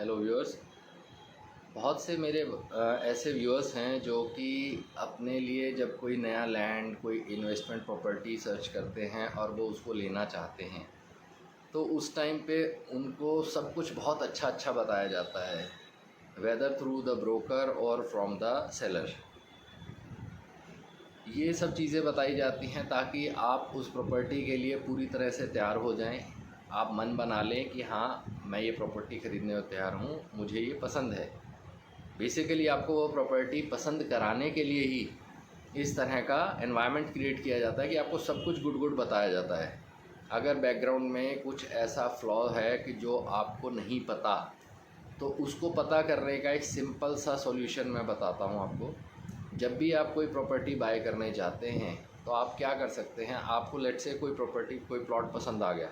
Hello viewers. बहुत से मेरे ऐसे व्यूअर्स हैं जो कि अपने लिए जब कोई नया लैंड, कोई इन्वेस्टमेंट प्रॉपर्टी सर्च करते हैं और वो उसको लेना चाहते हैं, तो उस टाइम पे उनको सब कुछ बहुत अच्छा बताया जाता है, वेदर थ्रू द ब्रोकर और फ्रॉम द सेलर। ये सब चीज़ें बताई जाती हैं ताकि आप उस प्रॉपर्टी के लिए पूरी तरह से तैयार हो जाएं। आप मन बना लें कि हाँ, मैं ये प्रॉपर्टी ख़रीदने को तैयार हूँ, मुझे ये पसंद है। बेसिकली आपको वो प्रॉपर्टी पसंद कराने के लिए ही इस तरह का एनवायरनमेंट क्रिएट किया जाता है कि आपको सब कुछ गुड बताया जाता है। अगर बैकग्राउंड में कुछ ऐसा फ्लॉ है कि जो आपको नहीं पता, तो उसको पता करने का एक सिंपल सा सॉल्यूशन मैं बताता हूँ आपको। जब भी आप कोई प्रॉपर्टी बाय करने जाते हैं तो आप क्या कर सकते हैं, आपको लेट से कोई प्रॉपर्टी, कोई प्लॉट पसंद आ गया।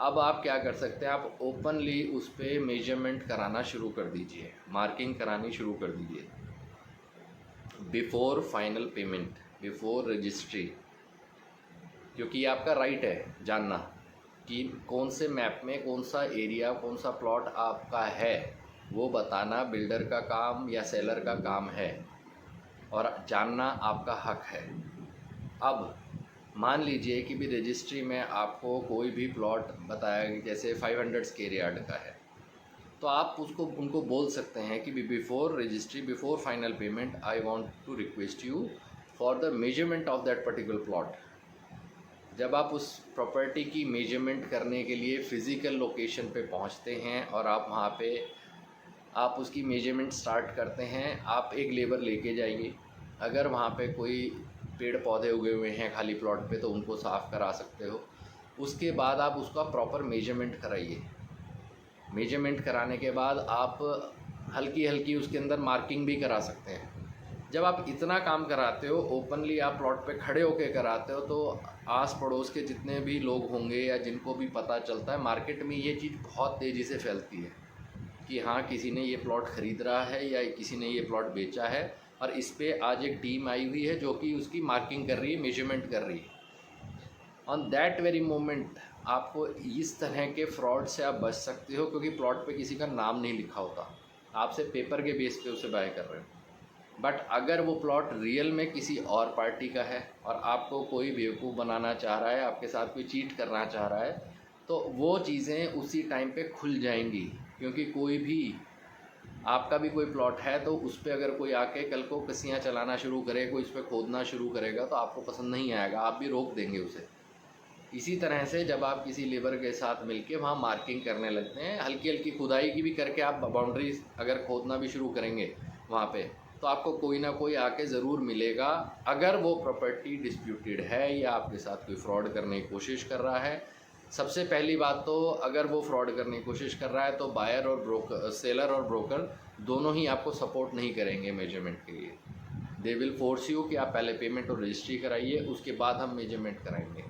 अब आप क्या कर सकते हैं, आप ओपनली उस पर मेजरमेंट कराना शुरू कर दीजिए, मार्किंग करानी शुरू कर दीजिए before final payment, before registry. क्योंकि ये आपका राइट है जानना कि कौन से मैप में कौन सा एरिया, कौन सा प्लॉट आपका है, वो बताना बिल्डर का काम या सेलर का काम है और जानना आपका हक है। अब मान लीजिए कि भी रजिस्ट्री में आपको कोई भी प्लॉट बताया कि जैसे 500 स्क्वायर यार्ड का है, तो आप उनको बोल सकते हैं कि before registry, before final payment, I want to request you for the measurement of that particular plot. जब आप उस प्रॉपर्टी की मेजरमेंट करने के लिए फ़िज़िकल लोकेशन पे पहुंचते हैं और आप वहाँ पे आप उसकी मेजरमेंट स्टार्ट करते हैं, आप एक लेबर लेके जाइए। अगर वहाँ पे कोई पेड़ पौधे उगे हुए हैं खाली प्लॉट पे तो उनको साफ़ करा सकते हो। उसके बाद आप उसका प्रॉपर मेजरमेंट कराइए। मेजरमेंट कराने के बाद आप हल्की उसके अंदर मार्किंग भी करा सकते हैं। जब आप इतना काम कराते हो, ओपनली आप प्लॉट पे खड़े होकर कराते हो, तो आस पड़ोस के जितने भी लोग होंगे या जिनको भी पता चलता है, मार्केट में ये चीज़ बहुत तेज़ी से फैलती है कि हाँ, किसी ने ये प्लॉट ख़रीद रहा है या किसी ने ये प्लॉट बेचा है और इस पर आज एक टीम आई हुई है जो कि उसकी मार्किंग कर रही है, मेजरमेंट कर रही है। ऑन दैट वेरी मोमेंट आपको इस तरह के फ्रॉड से आप बच सकते हो, क्योंकि प्लॉट पे किसी का नाम नहीं लिखा होता, आपसे पेपर के बेस पे उसे बाय कर रहे हो। बट अगर वो प्लॉट रियल में किसी और पार्टी का है और आपको कोई बेवकूफ़ बनाना चाह रहा है, आपके साथ कोई चीट करना चाह रहा है, तो वो चीज़ें उसी टाइम पे खुल जाएंगी। क्योंकि कोई भी, आपका भी कोई प्लॉट है तो उस पर अगर कोई आके कल को कसियाँ चलाना शुरू करे, कोई उस पर खोदना शुरू करेगा, तो आपको पसंद नहीं आएगा, आप भी रोक देंगे उसे। इसी तरह से जब आप किसी लेबर के साथ मिलके वहाँ मार्किंग करने लगते हैं, हल्की खुदाई की भी करके आप बाउंड्रीज अगर खोदना भी शुरू करेंगे वहाँ पे, तो आपको कोई ना कोई आके ज़रूर मिलेगा। अगर वो प्रॉपर्टी डिस्प्यूटेड है या आपके साथ कोई फ्रॉड करने की कोशिश कर रहा है, सबसे पहली बात तो अगर वो फ्रॉड करने की कोशिश कर रहा है तो बायर और ब्रोकर, सेलर और ब्रोकर दोनों ही आपको सपोर्ट नहीं करेंगे मेजरमेंट के लिए। दे विल फोर्स यू कि आप पहले पेमेंट और रजिस्ट्री कराइए, उसके बाद हम मेजरमेंट कराएंगे।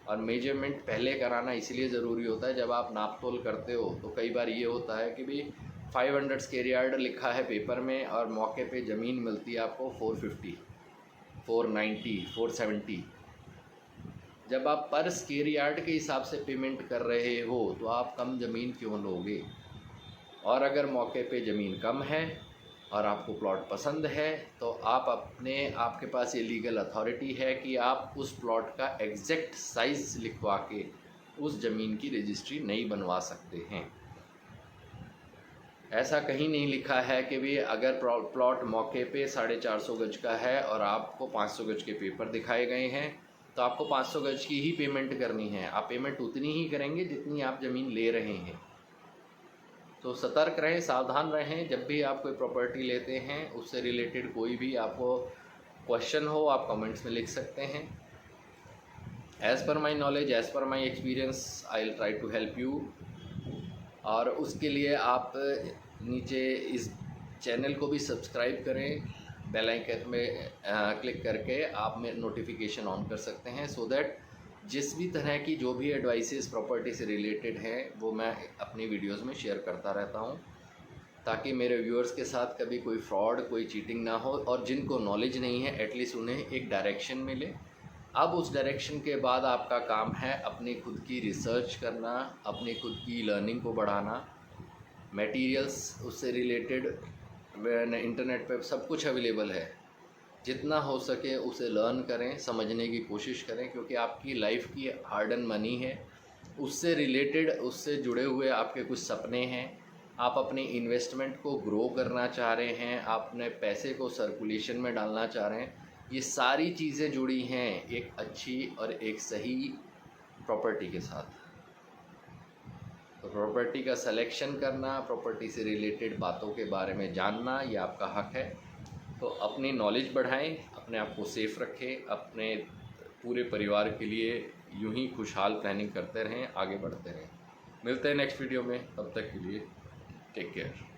और मेजरमेंट पहले कराना इसलिए ज़रूरी होता है, जब आप नाप तोल करते हो तो कई बार ये होता है कि भाई 500 स्क्वायर यार्ड लिखा है पेपर में और मौके पे ज़मीन मिलती है आपको 450, 490, 470। जब आप पर स्क्वायर यार्ड के हिसाब से पेमेंट कर रहे हो तो आप कम ज़मीन क्यों लोगे? और अगर मौके पे ज़मीन कम है और आपको प्लॉट पसंद है, तो आपके पास ये लीगल अथॉरिटी है कि आप उस प्लॉट का एग्जैक्ट साइज़ लिखवा के उस ज़मीन की रजिस्ट्री नहीं बनवा सकते हैं। ऐसा कहीं नहीं लिखा है कि भी अगर प्लॉट मौके पे 450 गज का है और आपको 500 गज के पेपर दिखाए गए हैं, तो आपको 500 गज की ही पेमेंट करनी है। आप पेमेंट उतनी ही करेंगे जितनी आप ज़मीन ले रहे हैं। तो सतर्क रहें, सावधान रहें। जब भी आप कोई प्रॉपर्टी लेते हैं, उससे रिलेटेड कोई भी आपको क्वेश्चन हो, आप कमेंट्स में लिख सकते हैं। As per my knowledge, as per my experience, I will try to help you. और उसके लिए आप नीचे इस चैनल को भी सब्सक्राइब करें, बेल आइकन में क्लिक करके आप में नोटिफिकेशन ऑन कर सकते हैं, सो दैट जिस भी तरह की जो भी एडवाइसेस प्रॉपर्टी से रिलेटेड हैं वो मैं अपनी वीडियोस में शेयर करता रहता हूं, ताकि मेरे व्यूअर्स के साथ कभी कोई फ्रॉड, कोई चीटिंग ना हो। और जिनको नॉलेज नहीं है, एटलीस्ट उन्हें एक डायरेक्शन मिले। अब उस डायरेक्शन के बाद आपका काम है अपनी खुद की रिसर्च करना, अपनी खुद की लर्निंग को बढ़ाना मटेरियल्स उससे रिलेटेड इंटरनेट पे सब कुछ अवेलेबल है। जितना हो सके उसे लर्न करें, समझने की कोशिश करें, क्योंकि आपकी लाइफ की हार्ड एंड मनी है, उससे रिलेटेड, उससे जुड़े हुए आपके कुछ सपने हैं, आप अपनी इन्वेस्टमेंट को ग्रो करना चाह रहे हैं, आप अपने पैसे को सर्कुलेशन में डालना चाह रहे हैं, ये सारी चीज़ें जुड़ी हैं एक अच्छी और एक सही प्रॉपर्टी के साथ। तो प्रॉपर्टी का सिलेक्शन करना, प्रॉपर्टी से रिलेटेड बातों के बारे में जानना, ये आपका हक है। तो अपनी नॉलेज बढ़ाएं, अपने आप को सेफ़ रखें, अपने पूरे परिवार के लिए यूं ही खुशहाल प्लानिंग करते रहें, आगे बढ़ते रहें। मिलते हैं नेक्स्ट वीडियो में, तब तक के लिए टेक केयर।